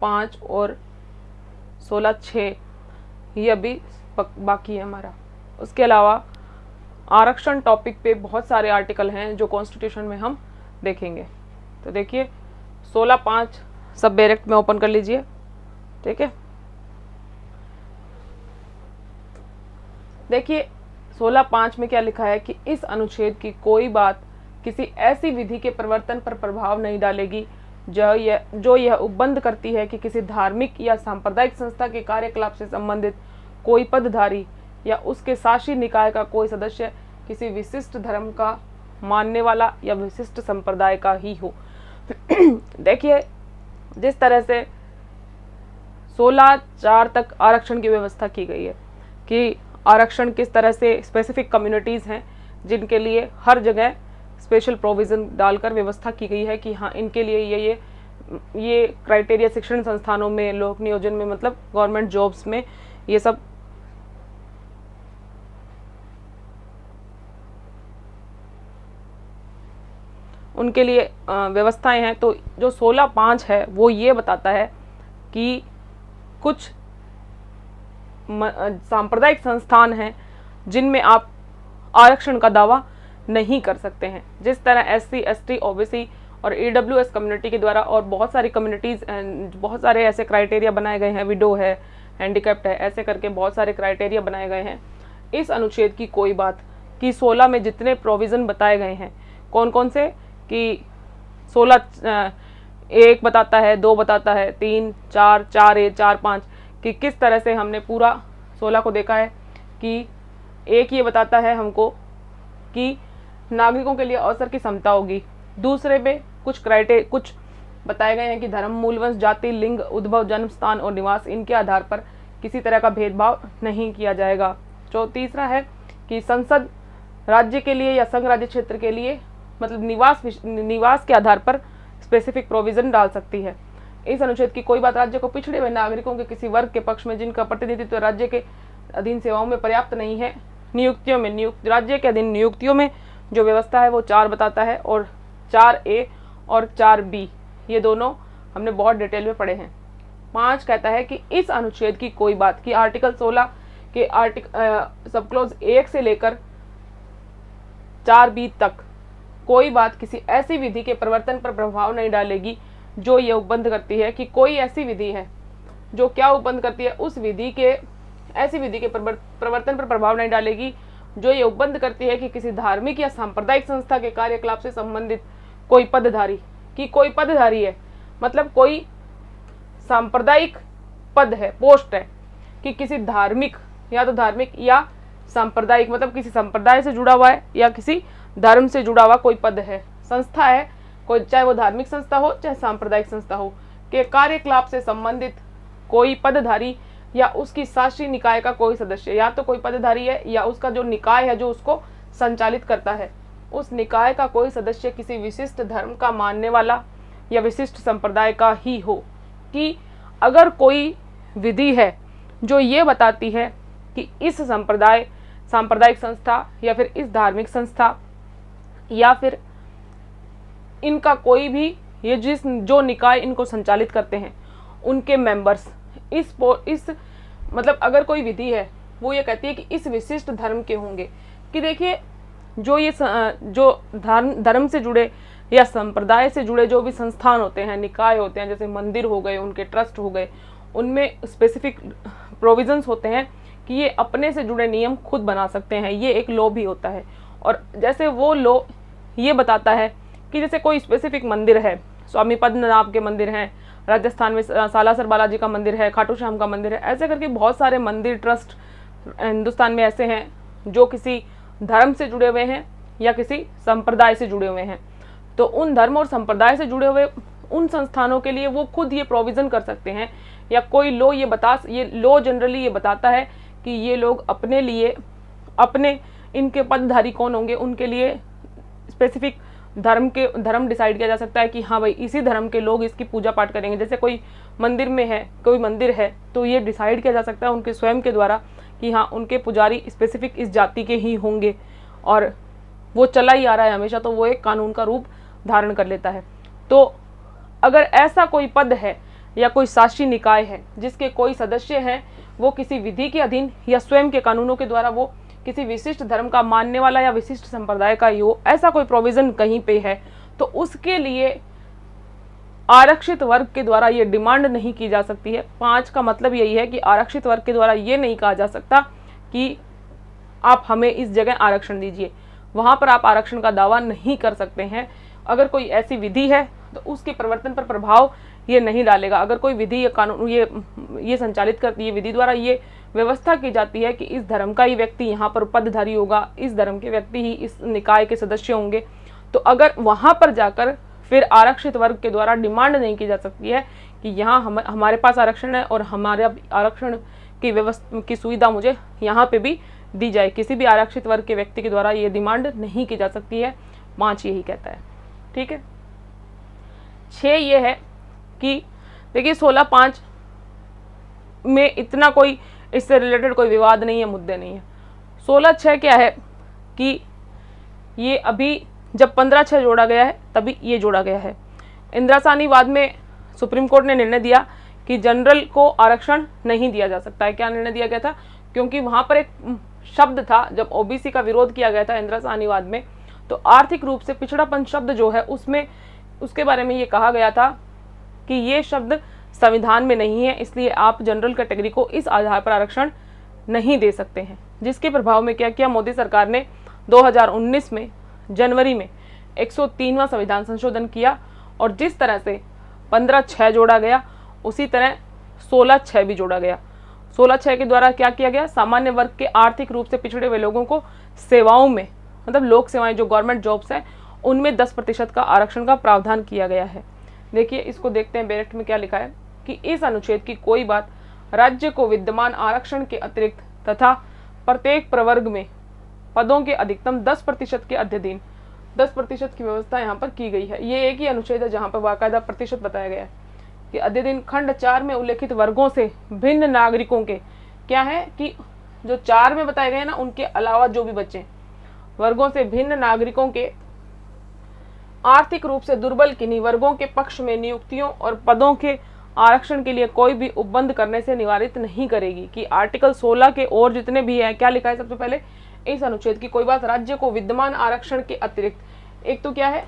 5 और 16(6) ये अभी बाकी है हमारा। उसके अलावा आरक्षण टॉपिक पे बहुत सारे आर्टिकल हैं जो कॉन्स्टिट्यूशन में हम देखेंगे। तो देखिए 16(5) सब डायरेक्ट में ओपन कर लीजिए, ठीक है। देखिए 16(5) में क्या लिखा है कि इस अनुच्छेद की कोई बात किसी ऐसी विधि के प्रवर्तन पर प्रभाव नहीं डालेगी जो यह उपबंध करती है कि किसी धार्मिक या सांप्रदायिक संस्था के कार्यकलाप से संबंधित कोई पदधारी या उसके शासी निकाय का कोई सदस्य किसी विशिष्ट धर्म का मानने वाला या विशिष्ट संप्रदाय का ही हो। देखिए जिस तरह से 16(4) तक आरक्षण की व्यवस्था की गई है कि आरक्षण किस तरह से स्पेसिफिक कम्युनिटीज़ हैं जिनके लिए हर जगह स्पेशल प्रोविज़न डालकर व्यवस्था की गई है कि हाँ इनके लिए ये क्राइटेरिया शिक्षण संस्थानों में, लोक नियोजन में, मतलब गवर्नमेंट जॉब्स में ये सब उनके लिए व्यवस्थाएं हैं। तो जो 16(5) है वो ये बताता है कि कुछ सांप्रदायिक संस्थान हैं जिनमें आप आरक्षण का दावा नहीं कर सकते हैं। जिस तरह SC, ST, OBC और EWS कम्युनिटी के द्वारा और बहुत सारी कम्युनिटीज़, बहुत सारे ऐसे क्राइटेरिया बनाए गए हैं, विडो है, हैंडीकैप्ड है, ऐसे करके बहुत सारे क्राइटेरिया बनाए गए हैं। इस अनुच्छेद की कोई बात कि 16 में जितने प्रोविज़न बताए गए हैं, कौन कौन से, कि 16 1 बताता है, 2 बताता है, 3, 4, 4A, 4, 5 कि किस तरह से हमने पूरा 16 को देखा है कि एक ये बताता है हमको कि नागरिकों के लिए अवसर की समता होगी। दूसरे में कुछ बताए गए हैं कि धर्म, मूलवंश, जाति, लिंग, उद्भव, जन्म स्थान और निवास, इनके आधार पर किसी तरह का भेदभाव नहीं किया जाएगा। जो तीसरा है कि संसद राज्य के लिए या संघ राज्य क्षेत्र के लिए मतलब निवास के आधार पर स्पेसिफिक प्रोविज़न डाल सकती है। इस अनुच्छेद की कोई बात राज्य को पिछड़े हुए नागरिकों के किसी वर्ग के पक्ष में जिनका प्रतिनिधित्व राज्य के अधीन सेवाओं में पर्याप्त नहीं है, नियुक्तियों में राज्य के अधीन नियुक्तियों में जो व्यवस्था है वो 4 बताता है, और 4A और 4B ये दोनों हमने बहुत डिटेल में पढ़े हैं। 5 कहता है कि इस अनुच्छेद की कोई बात कि आर्टिकल 16 के सब क्लॉज 1 से लेकर 4B तक कोई बात किसी ऐसी विधि के प्रवर्तन पर प्रभाव नहीं डालेगी जो ये उपबंध करती है कि कोई ऐसी विधि है जो क्या उपबंध करती है, उस विधि के ऐसी विधि के प्रवर्तन पर प्रभाव नहीं डालेगी जो ये उपबंध करती है कि किसी धार्मिक या सांप्रदायिक संस्था के कार्यकलाप से संबंधित कोई पदधारी, कि कोई पदधारी है मतलब कोई सांप्रदायिक पद है, पोस्ट है, कि किसी धार्मिक या सांप्रदायिक मतलब किसी संप्रदाय से जुड़ा हुआ है या किसी धर्म से जुड़ा हुआ कोई पद है, संस्था है कोई, चाहे वो धार्मिक संस्था हो चाहे सांप्रदायिक संस्था हो, के कार्यकलाप से संबंधित कोई पदधारी या उसकी शासी निकाय का कोई सदस्य, या तो कोई पदधारी है या उसका जो निकाय है जो उसको संचालित करता है, उस निकाय का कोई सदस्य किसी विशिष्ट धर्म का मानने वाला या विशिष्ट संप्रदाय का ही हो। कि अगर कोई विधि है जो ये बताती है कि इस सांप्रदायिक संस्था या फिर इस धार्मिक संस्था या फिर इनका कोई भी ये जो निकाय इनको संचालित करते हैं उनके मेंबर्स इस मतलब अगर कोई विधि है वो ये कहती है कि इस विशिष्ट धर्म के होंगे, कि देखिए जो धर्म से जुड़े या संप्रदाय से जुड़े जो भी संस्थान होते हैं, निकाय होते हैं, जैसे मंदिर हो गए, उनके ट्रस्ट हो गए, उनमें स्पेसिफिक प्रोविजंस होते हैं कि ये अपने से जुड़े नियम खुद बना सकते हैं, ये एक लॉ भी होता है। और जैसे वो लॉ ये बताता है कि जैसे कोई स्पेसिफिक मंदिर है, स्वामी पद्मनाभ के मंदिर हैं, राजस्थान में सालासर बालाजी का मंदिर है, खाटू श्याम का मंदिर है, ऐसे करके बहुत सारे मंदिर ट्रस्ट हिंदुस्तान में ऐसे हैं जो किसी धर्म से जुड़े हुए हैं या किसी संप्रदाय से जुड़े हुए हैं। तो उन धर्म और संप्रदाय से जुड़े हुए उन संस्थानों के लिए वो खुद ये प्रोविज़न कर सकते हैं, या कोई लॉ ये लॉ जनरली ये बताता है कि ये लोग अपने लिए इनके पदधारी कौन होंगे उनके लिए स्पेसिफिक धर्म डिसाइड किया जा सकता है कि हाँ भाई इसी धर्म के लोग इसकी पूजा पाठ करेंगे। जैसे कोई मंदिर है तो ये डिसाइड किया जा सकता है उनके स्वयं के द्वारा कि हाँ उनके पुजारी स्पेसिफिक इस जाति के ही होंगे, और वो चला ही आ रहा है हमेशा, तो वो एक कानून का रूप धारण कर लेता है। तो अगर ऐसा कोई पद है या कोई शासी निकाय है जिसके कोई सदस्य हैं वो किसी विधि के अधीन या स्वयं के कानूनों के द्वारा वो किसी विशिष्ट धर्म का मानने वाला या विशिष्ट संप्रदाय का ही हो, ऐसा कोई प्रोविजन कहीं पे है तो उसके लिए आरक्षित वर्ग के द्वारा ये डिमांड नहीं की जा सकती है। 5 का मतलब यही है कि आरक्षित वर्ग के द्वारा ये नहीं कहा जा सकता कि आप हमें इस जगह आरक्षण दीजिए, वहां पर आप आरक्षण का दावा नहीं कर सकते हैं। अगर कोई ऐसी विधि है तो उसके प्रवर्तन पर प्रभाव ये नहीं डालेगा। अगर कोई विधि या कानून ये संचालित करती है, विधि द्वारा ये व्यवस्था की जाती है कि इस धर्म का ही व्यक्ति यहाँ पर पदधारी होगा, इस धर्म के व्यक्ति ही इस निकाय के सदस्य होंगे, तो अगर वहां पर जाकर फिर आरक्षित वर्ग के द्वारा डिमांड नहीं की जा सकती है कि यहाँ हमारे पास आरक्षण है और हमारे आरक्षण की व्यवस्था की सुविधा मुझे यहाँ पे भी दी जाए, किसी भी आरक्षित वर्ग के व्यक्ति के द्वारा ये डिमांड नहीं की जा सकती है। 5 यही कहता है। ठीक है। 6 ये है कि देखिए 16(5) में इतना कोई इससे रिलेटेड कोई विवाद नहीं है, मुद्दे नहीं है। 16(6) क्या है कि ये अभी जब 15(6) जोड़ा गया है तभी ये जोड़ा गया है। इंदिरा साहनीवाद में सुप्रीम कोर्ट ने निर्णय दिया कि जनरल को आरक्षण नहीं दिया जा सकता है। क्या निर्णय दिया गया था? क्योंकि वहां पर एक शब्द था, जब ओबीसी का विरोध किया गया था इंदिरा साहनीवाद में, तो आर्थिक रूप से पिछड़ापन शब्द जो है उसमें उसके बारे में ये कहा गया था कि ये शब्द संविधान में नहीं है, इसलिए आप जनरल कैटेगरी को इस आधार पर आरक्षण नहीं दे सकते हैं। जिसके प्रभाव में क्या किया, मोदी सरकार ने 2019 में जनवरी में 103वां संविधान संशोधन किया और जिस तरह से 15(6) जोड़ा गया उसी तरह 16(6) भी जोड़ा गया। 16(6) के द्वारा क्या किया गया, सामान्य वर्ग के आर्थिक रूप से पिछड़े हुए लोगों को सेवाओं में, मतलब लोक सेवाएं जो गवर्नमेंट जॉब्स हैं उनमें 10% का आरक्षण का प्रावधान किया गया है। देखिए इसको देखते हैं बैरेक्ट में क्या लिखा है कि इस अनुच्छेद की कोई बात राज्य को विद्यमान आरक्षण के अतिरिक्त तथा प्रत्येक प्रवर्ग में पदों के अधिकतम 10% के अध्ययन 10% की व्यवस्था यहाँ पर की गई है। ये एक ही अनुच्छेद है जहाँ पर बाकायदा प्रतिशत बताया गया है कि अध्ययन खंड 4 में उल्लेखित वर्गों से भिन्न नागरिकों के क्या है कि जो 4 में बताए गए ना उनके अलावा जो भी बच्चे वर्गों से भिन्न नागरिकों के आर्थिक रूप से दुर्बल किन्हीं वर्गों के पक्ष में नियुक्तियों और पदों के आरक्षण के लिए कोई भी उपबंध करने से निवारित नहीं करेगी। कि आर्टिकल 16 के और जितने भी है, क्या लिखा है सबसे पहले, इस अनुच्छेद की कोई बात राज्य को विद्यमान आरक्षण के अतिरिक्त, एक तो क्या है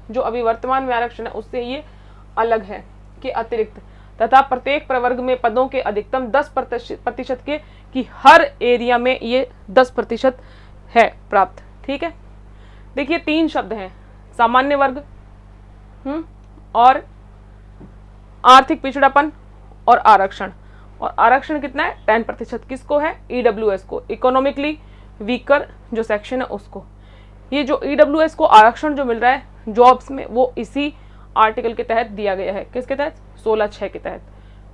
जो अभी वर्तमान में आरक्षण है उससे ये अलग है के अतिरिक्त तथा प्रत्येक प्रवर्ग में पदों के अधिकतम 10% के कि हर एरिया में ये 10% है प्राप्त। ठीक है। देखिए 3 शब्द हैं, सामान्य वर्ग और आर्थिक पिछड़ापन और आरक्षण। और आरक्षण कितना है, 10%। किसको है, ईडब्ल्यूएस को, इकोनॉमिकली वीकर जो सेक्शन है उसको। ये जो ईडब्ल्यूएस को आरक्षण जो मिल रहा है जॉब्स में वो इसी आर्टिकल के तहत दिया गया है। किसके तहत, 16(6) के तहत।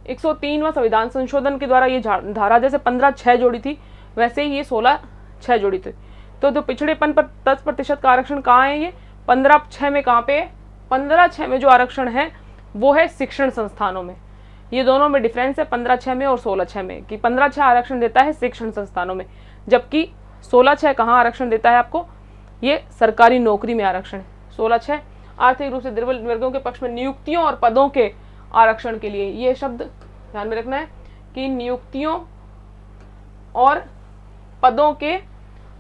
103वां संविधान संशोधन के द्वारा ये धारा जैसे 15(6) जोड़ी थी वैसे ही ये 16(6) जोड़ी थी। तो जो पिछड़ेपन पर 10% का आरक्षण कहाँ है, ये 15(6) में कहाँ पे है, 15(6) में जो आरक्षण है वो है शिक्षण संस्थानों में। ये दोनों में डिफरेंस है 15(6) में और 16(6) में कि 15(6) आरक्षण देता है शिक्षण संस्थानों में, जबकि 16(6) कहाँ आरक्षण देता है आपको, ये सरकारी नौकरी में आरक्षण है। 16(6) आर्थिक रूप से दुर्बल वर्गों के पक्ष में नियुक्तियों और पदों के आरक्षण के लिए। ये शब्द ध्यान में रखना है कि नियुक्तियों और पदों के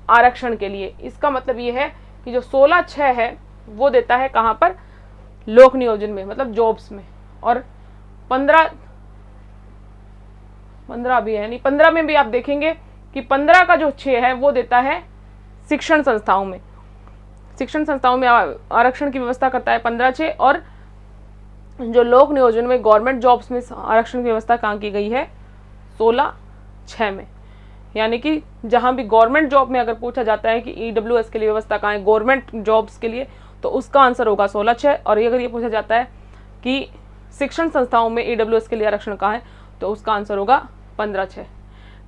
आरक्षण के लिए। इसका मतलब ये है कि जो 16(6) है वो देता है कहाँ पर, लोक नियोजन में, मतलब जॉब्स में। और 15 भी है नहीं, 15 में भी आप देखेंगे कि 15 का जो 6 है वो देता है शिक्षण संस्थाओं में। शिक्षण संस्थाओं में आरक्षण की व्यवस्था करता है 15(6), और जो लोक नियोजन में गवर्नमेंट जॉब्स में आरक्षण की व्यवस्था कहाँ की गई है, 16(6) में। यानी कि जहां भी गवर्नमेंट जॉब में अगर पूछा जाता है कि ईडब्ल्यूएस के लिए व्यवस्था कहाँ है गवर्नमेंट जॉब्स के लिए, तो उसका आंसर होगा 16(6). और अगर ये पूछा जाता है कि शिक्षण संस्थाओं में ईडब्ल्यूएस के लिए आरक्षण कहाँ है, तो उसका आंसर होगा 15(6).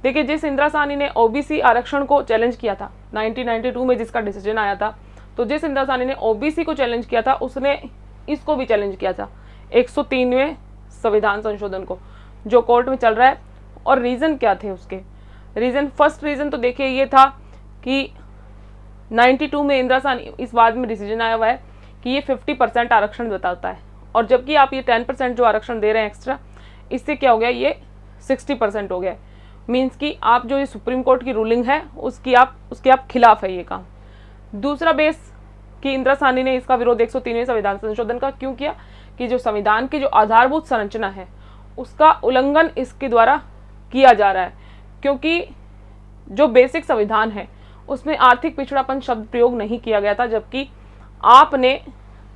देखिए जिस इंदिरा साहनी ने ओबीसी आरक्षण को चैलेंज किया था 1992 में, जिसका डिसीजन आया था, तो जिस इंदिरा साहनी ने ओबीसी को चैलेंज किया था उसने इसको भी चैलेंज किया था 103वें संविधान संशोधन को, जो कोर्ट में चल रहा है। और रीजन क्या थे उसके, रीजन, फर्स्ट रीजन तो देखिए ये था कि 92 में इंदिरा साहनी इस बात में डिसीजन आया हुआ है कि ये 50% आरक्षण बताता है, और जबकि आप ये 10% जो आरक्षण दे रहे हैं एक्स्ट्रा, इससे क्या हो गया, ये 60% हो गया। मीन्स कि आप जो ये सुप्रीम कोर्ट की रूलिंग है उसके आप खिलाफ है ये काम। दूसरा बेस कि इंदिरा साहनी ने इसका विरोध 103वें संविधान संशोधन का क्यों किया, कि जो संविधान की जो आधारभूत संरचना है उसका उल्लंघन इसके द्वारा किया जा रहा है, क्योंकि जो बेसिक संविधान है उसमें आर्थिक पिछड़ापन शब्द प्रयोग नहीं किया गया था, जबकि आपने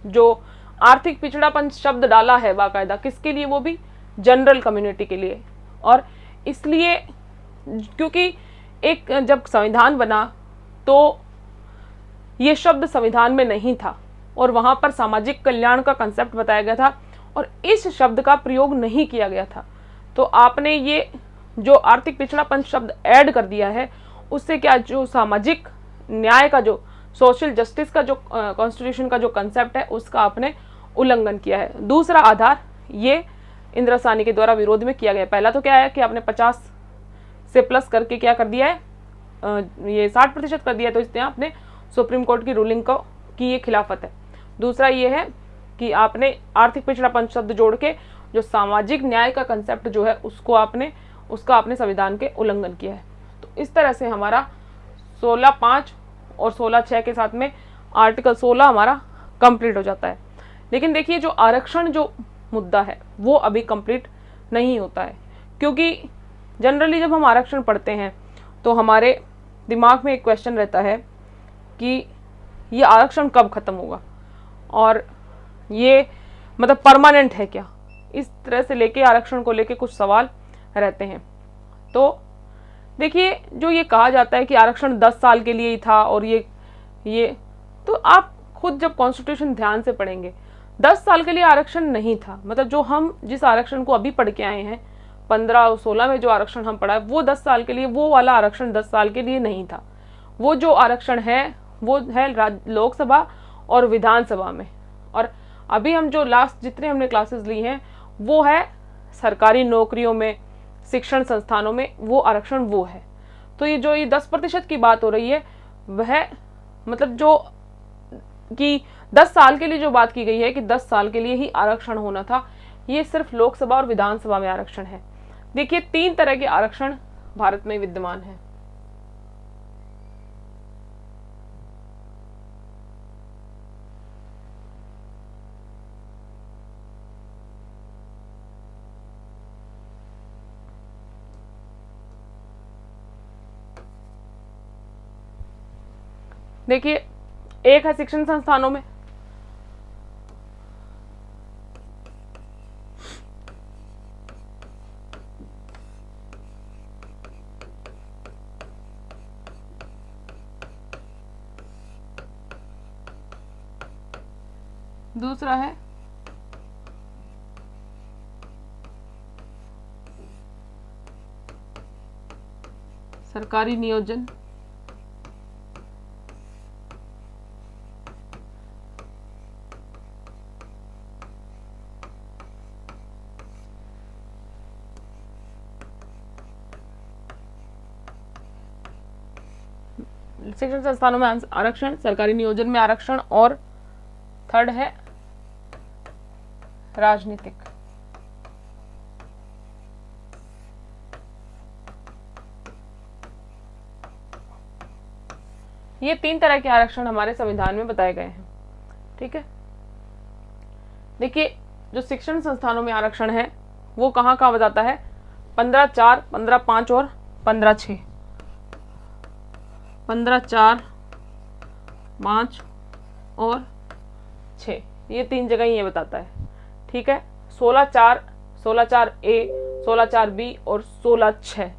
जो आर्थिक पिछड़ापन शब्द डाला है बाकायदा किसके लिए, वो भी जनरल कम्युनिटी के लिए। और इसलिए क्योंकि एक जब संविधान बना तो ये शब्द संविधान में नहीं था और वहाँ पर सामाजिक कल्याण का कंसेप्ट बताया गया था और इस शब्द का प्रयोग नहीं किया गया था। तो आपने ये जो आर्थिक पिछड़ापन शब्द ऐड कर दिया है, उससे क्या जो सामाजिक न्याय का, जो सोशल जस्टिस का, जो कॉन्स्टिट्यूशन का जो कंसेप्ट है उसका आपने उल्लंघन किया है। दूसरा आधार ये इंदिरा साहनी के द्वारा विरोध में किया गया। पहला तो क्या है कि आपने 50 से प्लस करके क्या कर दिया है, ये 60% कर दिया, तो इसलिए आपने सुप्रीम कोर्ट की रूलिंग को की ये खिलाफत है। दूसरा ये है कि आपने आर्थिक पिछड़ापन शब्द जोड़ के जो सामाजिक न्याय का कंसेप्ट जो है उसका आपने संविधान के उल्लंघन किया है। तो इस तरह से हमारा 16(5) और 16(6) के साथ में आर्टिकल 16 हमारा कंप्लीट हो जाता है। लेकिन देखिए जो आरक्षण जो मुद्दा है वो अभी कंप्लीट नहीं होता है, क्योंकि जनरली जब हम आरक्षण पढ़ते हैं तो हमारे दिमाग में एक क्वेश्चन रहता है कि ये आरक्षण कब खत्म होगा और ये मतलब परमानेंट है क्या, इस तरह से लेके आरक्षण को लेके कुछ सवाल रहते हैं। तो देखिए जो ये कहा जाता है कि आरक्षण 10 साल के लिए ही था और ये तो आप खुद जब कॉन्स्टिट्यूशन ध्यान से पढ़ेंगे 10 साल के लिए आरक्षण नहीं था। मतलब जो हम जिस आरक्षण को अभी पढ़ के आए हैं 15 और 16 में जो आरक्षण हम पढ़ा है वो 10 साल के लिए, वो वाला आरक्षण 10 साल के लिए नहीं था। वो जो आरक्षण है वो है लोकसभा और विधानसभा में, और अभी हम जो लास्ट जितने हमने क्लासेस ली हैं वो है सरकारी नौकरियों में, शिक्षण संस्थानों में, वो आरक्षण वो है। तो ये जो ये 10% की बात हो रही है वह मतलब जो कि 10 साल के लिए जो बात की गई है कि 10 साल के लिए ही आरक्षण होना था, ये सिर्फ लोकसभा और विधानसभा में आरक्षण है। देखिए 3 तरह के आरक्षण भारत में विद्यमान है। देखिए एक है शिक्षण संस्थानों में, दूसरा है सरकारी नियोजन, शिक्षण संस्थानों में आरक्षण, सरकारी नियोजन में आरक्षण, और थर्ड है राजनीतिक। ये 3 तरह के आरक्षण हमारे संविधान में बताए गए हैं। ठीक है, देखिए जो शिक्षण संस्थानों में आरक्षण है वो कहाँ कहाँ बताता है, 15(4), 15(5) और 15(6), 15(4), 5 और 6, ये 3 जगह ये बताता है। ठीक है, 16(4), 16(4)A, 16(4)B और 16(6),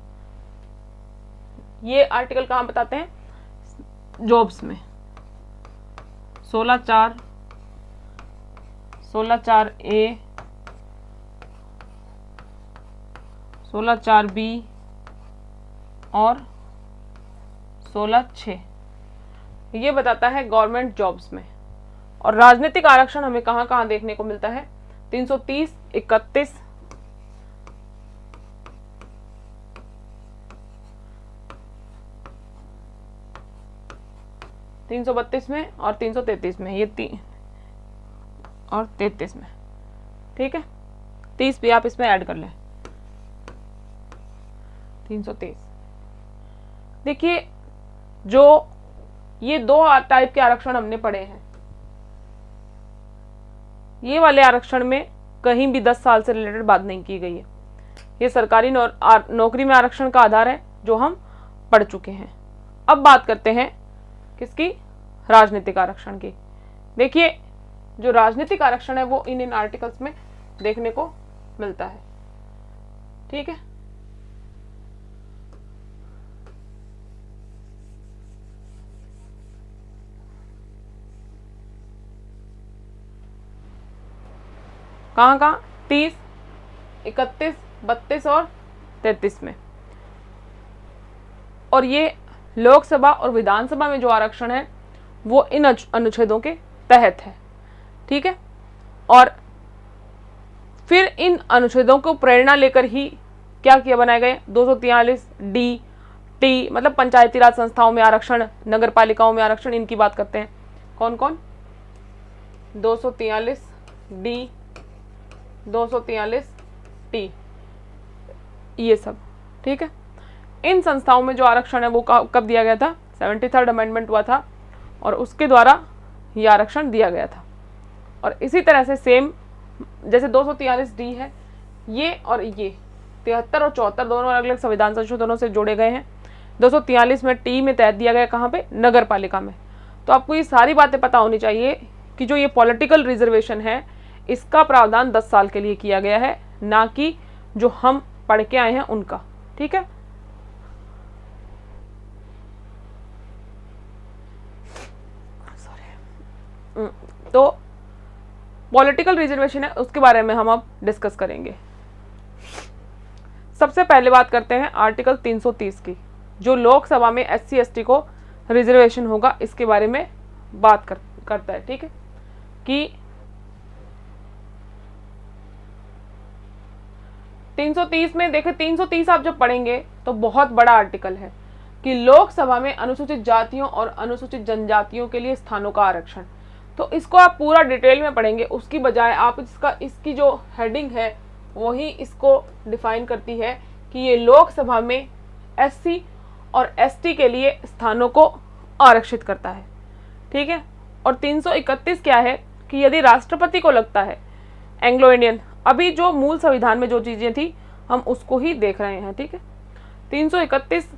ये आर्टिकल कहाँ बताते हैं, जॉब्स में। 16(4), 16(4)A, 16(4)B और 16(6), ये बताता है गवर्नमेंट जॉब्स में। और राजनीतिक आरक्षण हमें कहाँ कहाँ देखने को मिलता है, 330, 31, 332 में और 333 में, ये 3 और 33 में। ठीक है, 30 भी आप इसमें ऐड कर लें। 323। देखिए जो ये दो टाइप के आरक्षण हमने पढ़े हैं, ये वाले आरक्षण में कहीं भी 10 साल से रिलेटेड बात नहीं की गई है। ये सरकारी नौकरी में आरक्षण का आधार है जो हम पढ़ चुके हैं। अब बात करते हैं किसकी, राजनीतिक आरक्षण की। देखिए जो राजनीतिक आरक्षण है वो इन आर्टिकल्स में देखने को मिलता है। ठीक है, कहाँ कहाँ, 30, 31, 32 और 33 में। और ये लोकसभा और विधानसभा में जो आरक्षण है वो इन अनुच्छेदों के तहत है। ठीक है, और फिर इन अनुच्छेदों को प्रेरणा लेकर ही क्या किया बनाए गए, 243 डी टी, मतलब पंचायती राज संस्थाओं में आरक्षण, नगर पालिकाओं में आरक्षण, इनकी बात करते हैं। कौन कौन, 243 डी, 243 टी, ये सब। ठीक है, इन संस्थाओं में जो आरक्षण है वो कब दिया गया था, 73rd अमेंडमेंट हुआ था और उसके द्वारा ये आरक्षण दिया गया था। और इसी तरह से सेम जैसे 243 डी है, ये और ये 73 और 74 दोनों अलग अलग संविधान संशोधनों से जोड़े गए हैं। 243 में टी में तहत दिया गया कहाँ पे, नगर पालिका में। तो आपको ये सारी बातें पता होनी चाहिए कि जो ये पॉलिटिकल रिजर्वेशन है इसका प्रावधान 10 साल के लिए किया गया है, ना कि जो हम पढ़ के आए हैं उनका। ठीक है, तो पॉलिटिकल रिजर्वेशन है उसके बारे में हम अब डिस्कस करेंगे। सबसे पहले बात करते हैं आर्टिकल 330 की, जो लोकसभा में SC ST को रिजर्वेशन होगा इसके बारे में बात करता है। ठीक है, कि 330 में देखें, 330 आप जब पढ़ेंगे तो बहुत बड़ा आर्टिकल है कि लोकसभा में अनुसूचित जातियों और अनुसूचित जनजातियों के लिए स्थानों का आरक्षण। तो इसको आप पूरा डिटेल में पढ़ेंगे, उसकी बजाय आप इसकी जो हेडिंग है वही इसको डिफाइन करती है कि ये लोकसभा में SC और ST के लिए स्थानों को आरक्षित करता है। ठीक है, और 331 क्या है कि यदि राष्ट्रपति को लगता है, एंग्लो इंडियन, अभी जो मूल संविधान में जो चीजें थी हम उसको ही देख रहे हैं। ठीक है, 331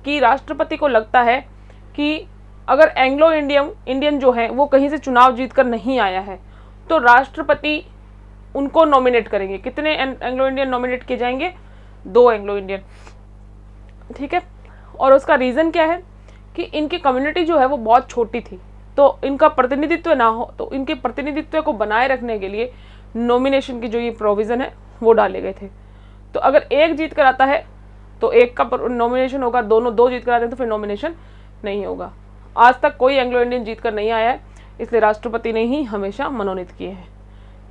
की राष्ट्रपति को लगता है कि अगर एंग्लो इंडियन जो है वो कहीं से चुनाव जीतकर नहीं आया है तो राष्ट्रपति उनको नॉमिनेट करेंगे। कितने एंग्लो इंडियन नॉमिनेट किए जाएंगे, 2 एंग्लो इंडियन। ठीक है, और उसका रीज़न क्या है कि इनकी कम्युनिटी जो है वो बहुत छोटी थी, तो इनका प्रतिनिधित्व ना हो, तो इनके प्रतिनिधित्व को बनाए रखने के लिए नॉमिनेशन की जो ये प्रोविज़न है वो डाले गए थे। तो अगर एक जीत कर आता है तो एक का नॉमिनेशन होगा, दोनों 2 जीत कर आते हैं तो फिर नॉमिनेशन नहीं होगा। आज तक कोई एंग्लो इंडियन जीत कर नहीं आया है, इसलिए राष्ट्रपति ने ही हमेशा मनोनीत किए हैं।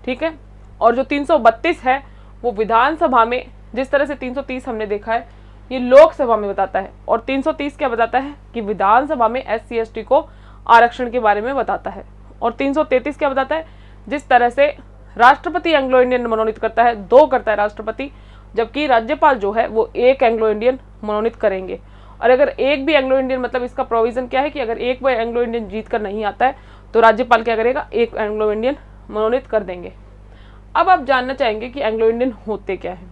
ठीक है, और जो 332 है वो विधानसभा में, जिस तरह से 330 हमने देखा है ये लोकसभा में बताता है, और 330 क्या बताता है कि विधानसभा में SC ST को आरक्षण के बारे में बताता है। और 333 क्या बताता है, जिस तरह से राष्ट्रपति एंग्लो इंडियन मनोनीत करता है, 2 करता है राष्ट्रपति, जबकि राज्यपाल जो है वो 1 एंग्लो इंडियन मनोनीत करेंगे। और अगर एक भी एंग्लो इंडियन, मतलब इसका प्रोविजन क्या है कि अगर एक बार एंग्लो इंडियन जीत कर नहीं आता है तो राज्यपाल क्या करेगा, 1 एंग्लो इंडियन मनोनीत कर देंगे। अब आप जानना चाहेंगे कि एंग्लो इंडियन होते क्या है।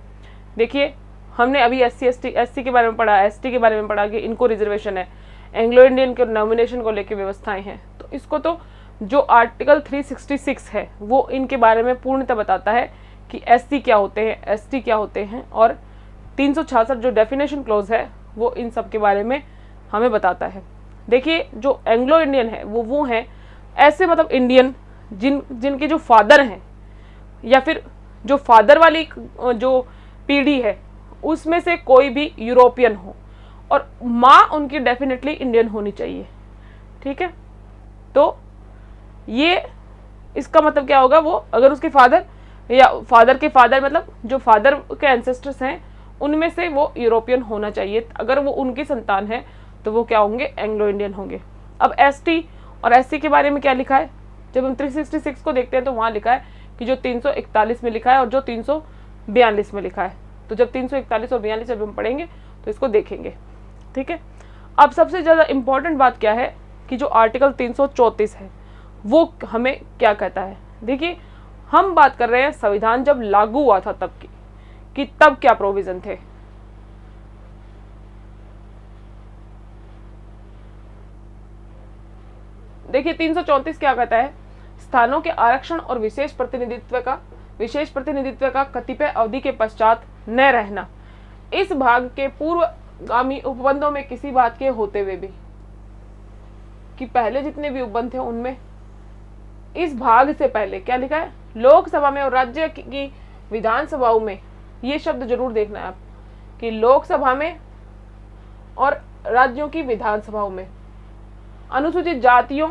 देखिए, हमने अभी SC के बारे में पढ़ा, ST के बारे में पढ़ा कि इनको रिजर्वेशन है, एंग्लो इंडियन के नॉमिनेशन को लेकर व्यवस्थाएं हैं। तो इसको तो जो आर्टिकल 366 है वो इनके बारे में पूर्णतः बताता है कि SC क्या होते हैं, ST क्या होते हैं, और 366 जो डेफिनेशन क्लोज है वो इन सब के बारे में हमें बताता है। देखिए, जो एंग्लो इंडियन है वो हैं ऐसे, मतलब इंडियन जिनके जो फादर हैं या फिर जो फादर वाली जो पीढ़ी है उसमें से कोई भी यूरोपियन हो, और माँ उनकी डेफिनेटली इंडियन होनी चाहिए। ठीक है, तो ये इसका मतलब क्या होगा, वो अगर उसके फादर या फादर के फादर, मतलब जो फादर के एंसेस्टर्स हैं उनमें से वो यूरोपियन होना चाहिए। अगर वो उनकी संतान है तो वो क्या होंगे, एंग्लो इंडियन होंगे। अब ST और SC के बारे में क्या लिखा है, जब हम 366 को देखते हैं तो वहाँ लिखा है कि जो 341 में लिखा है और जो 342 में लिखा है। तो जब 341 और 42 जब हम पढ़ेंगे तो इसको देखेंगे। ठीक है, अब सबसे ज़्यादा इम्पोर्टेंट बात क्या है कि जो आर्टिकल 334 है वो हमें क्या कहता है। देखिए, हम बात कर रहे हैं संविधान जब लागू हुआ था तब की, कि तब क्या प्रोविजन थे। देखिए 334 क्या कहता है, स्थानों के आरक्षण और विशेष प्रतिनिधित्व का कतिपय अवधि के पश्चात न रहना, इस भाग के पूर्वगामी उपबंधों में किसी बात के होते हुए भी, कि पहले जितने भी उपबंध थे उनमें इस भाग से पहले क्या लिखा है, लोकसभा में और राज्य की विधानसभाओं में, ये शब्द जरूर देखना है आप, कि लोकसभा में और राज्यों की विधानसभाओं में अनुसूचित जातियों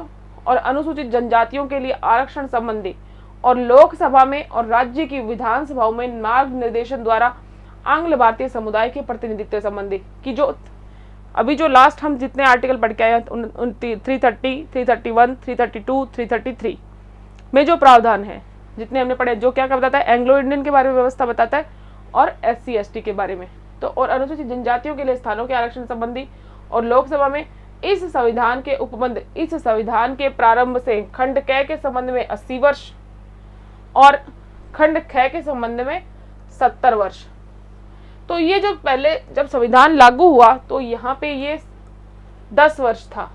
और अनुसूचित जनजातियों के लिए आरक्षण संबंधी और लोकसभा में और राज्य की विधानसभाओं में मार्ग निर्देशन द्वारा आंग्ल भारतीय समुदाय के प्रतिनिधित्व संबंधी, कि जो अभी जो लास्ट हम जितने आर्टिकल पढ़ के आए हैं 330, 331, 332, 333 में जो प्रावधान है जितने हमने पढ़े, जो क्या बताता है, एंग्लो इंडियन के बारे में व्यवस्था बताता है और SC ST के बारे में, तो और अनुसूचित जनजातियों के लिए स्थानों के आरक्षण संबंधी और लोकसभा में इस संविधान के उपबंध, इस संविधान के प्रारंभ से खंड क के संबंध में 80 वर्ष और खंड ख के संबंध में 70 वर्ष। तो ये जब संविधान लागू हुआ तो यहाँ पे ये 10 वर्ष था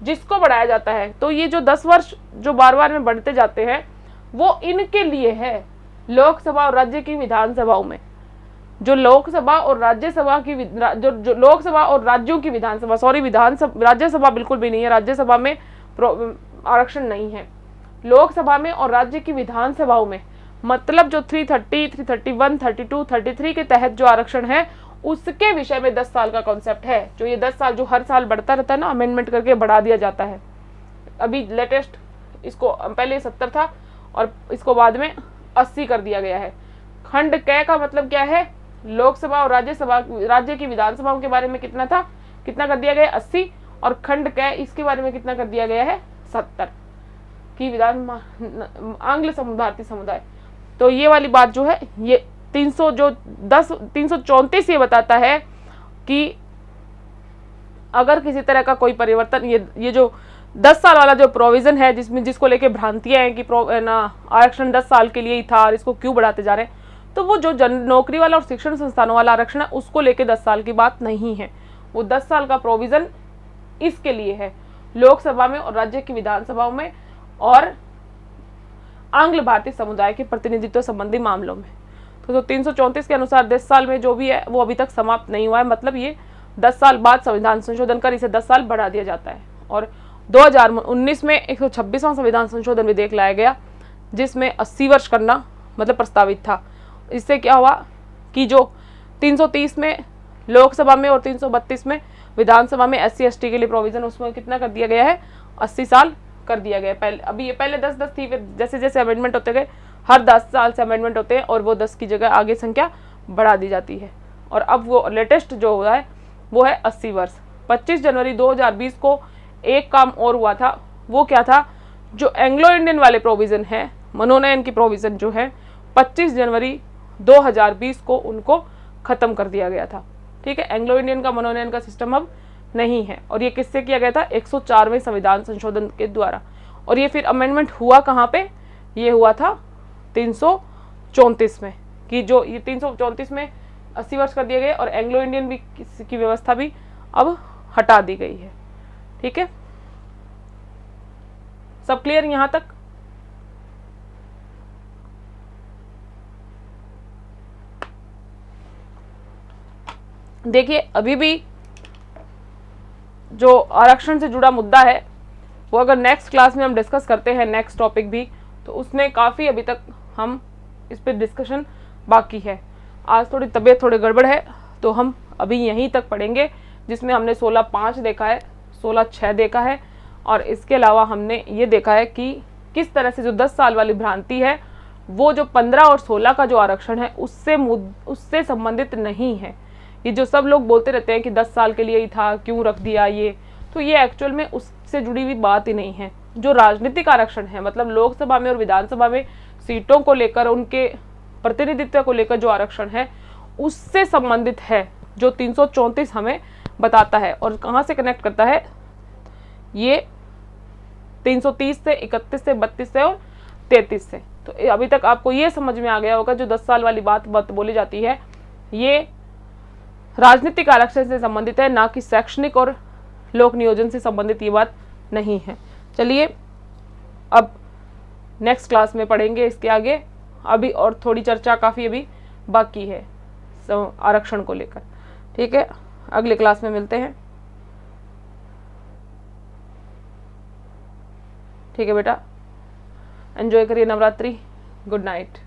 जिसको बढ़ाया जाता है। तो ये जो 10 वर्ष जो बार में बढ़ते जाते हैं वो इनके लिए है, लोकसभा और राज्य की विधानसभाओं में, जो लोकसभा और राज्यसभा की जो लोकसभा और राज्यों की विधानसभा, सॉरी विधानसभा, राज्यसभा बिल्कुल भी नहीं है, राज्यसभा में आरक्षण नहीं है, लोकसभा में और राज्य की विधानसभाओं में, मतलब जो 330, 331, 32, 33 के तहत जो आरक्षण है उसके विषय में 10 साल का कॉन्सेप्ट है। जो ये 10 साल जो हर साल बढ़ता रहता है ना, अमेंडमेंट करके बढ़ा दिया जाता है। अभी लेटेस्ट इसको पहले 70 था और इसको बाद में 80 कर दिया गया है। खंड क का मतलब क्या है, लोकसभा और राज्य की विधानसभाओं के बारे में कितना था, कितना कर दिया गया 80, और खंड क इसके बारे में कितना कर दिया गया है 70 की विधान आंग्ल भारतीय समुदाय। तो ये वाली बात जो है ये 334 ये बताता है कि अगर किसी तरह का कोई परिवर्तन, ये जो 10 साल वाला जो प्रोविजन है जिसको लेके भ्रांतियां हैं कि आरक्षण 10 साल के लिए ही था और इसको क्यों बढ़ाते जा रहे हैं, तो वो जो नौकरी वाला और शिक्षण संस्थानों वाला आरक्षण है उसको लेके 10 साल की बात नहीं है। वो 10 साल का प्रोविजन इसके लिए है, लोकसभा में और राज्य की विधानसभाओं में और आंग्ल भारतीय समुदाय के प्रतिनिधित्व संबंधी मामलों में। तो 334 के अनुसार 10 साल में जो भी है वो अभी तक समाप्त नहीं हुआ है, मतलब ये 10 साल बाद संविधान संशोधन कर इसे 10 साल बढ़ा दिया जाता है। और 2019 में 126वां संविधान संशोधन विधेयक लाया गया जिसमें 80 वर्ष करना मतलब प्रस्तावित था। इससे क्या हुआ कि जो 330 में लोकसभा में और 332 में विधानसभा में SC ST के लिए प्रोविजन, उसमें कितना कर दिया गया है, 80 साल कर दिया गया। अभी ये पहले 10-10 थी, फिर जैसे जैसे अमेंडमेंट होते गए हर 10 साल से अमेंडमेंट होते हैं और वो 10 की जगह आगे संख्या बढ़ा दी जाती है। और अब वो लेटेस्ट जो हुआ है वो है 80 वर्ष। 25 जनवरी 2020 को एक काम और हुआ था, वो क्या था, जो एंग्लो इंडियन वाले प्रोविजन है, मनोनयन की प्रोविजन जो है 25 जनवरी 2020 को उनको खत्म कर दिया गया था। ठीक है, एंग्लो इंडियन का मनोनयन का सिस्टम अब नहीं है। और ये किससे किया गया था, 104वें संविधान संशोधन के द्वारा। और ये फिर अमेंडमेंट हुआ कहाँ पे, ये हुआ था 334 में, कि जो ये 334 में 80 वर्ष कर दिए गए और एंग्लो इंडियन भी की व्यवस्था भी अब हटा दी गई है। ठीक है, सब क्लियर यहां तक। देखिए अभी भी जो आरक्षण से जुड़ा मुद्दा है वो अगर नेक्स्ट क्लास में हम डिस्कस करते हैं, नेक्स्ट टॉपिक भी, तो उसमें काफ़ी अभी तक हम इस पर डिस्कशन बाकी है। आज थोड़ी तबीयत थोड़ी गड़बड़ है तो हम अभी यहीं तक पढ़ेंगे, जिसमें हमने 16.5 देखा है, 16.6 देखा है, और इसके अलावा हमने ये देखा है कि किस तरह से जो 10 साल वाली भ्रांति है वो जो 15 और 16 का जो आरक्षण है उससे संबंधित नहीं है। ये जो सब लोग बोलते रहते हैं कि 10 साल के लिए ही था, क्यों रख दिया ये, तो ये एक्चुअल में उससे जुड़ी हुई बात ही नहीं है। जो राजनीतिक आरक्षण है, मतलब लोकसभा में और विधानसभा में सीटों को लेकर, उनके प्रतिनिधित्व को लेकर जो आरक्षण है, उससे संबंधित है जो 334 हमें बताता है। और कहाँ से कनेक्ट करता है? ये 330 से, 31 से, 32 से और 33 से। तो अभी तक आपको ये समझ में आ गया होगा, जो 10 साल वाली बात बोली जाती है ये राजनीतिक आरक्षण से संबंधित है, ना कि शैक्षणिक और लोक नियोजन से संबंधित ये बात नहीं है। चलिए अब नेक्स्ट क्लास में पढ़ेंगे इसके आगे। अभी और थोड़ी चर्चा काफ़ी अभी बाकी है आरक्षण को लेकर। ठीक है, अगले क्लास में मिलते हैं। ठीक है बेटा, एंजॉय करिए नवरात्रि। Good night.